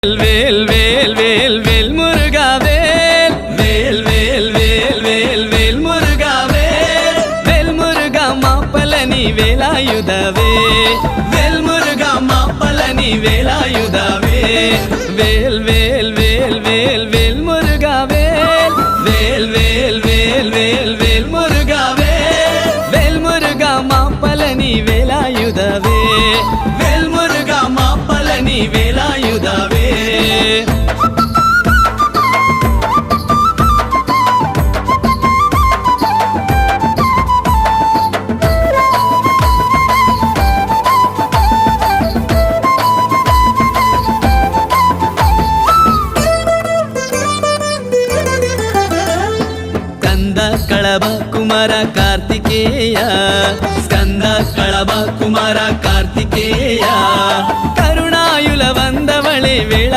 வேல் வேல் வேல் வேல் முருகா வேல் வேல் வேல் வேல் வேல் வேல் முருகா வேல் வேல் முருகா மாப்பலனி வேலாயுதவே வேல் முருகா மாப்பலனி வேலாயுதவே வேல் வேல் வேல் வேல் வேல் முருகா வேல் வேல் வேல் வேல் வேல் வேல் முருகா வேல் வேல் முருகா மாப்பலனி வேலாயுதவே வேல் முருகா மாப்பலனி வேலாயுதவே స్కంద కళభ కుమార కార్తికేయ స్కంద కళభ కుమార కార్తికేయ కరుణాయుల వందవళే వేళ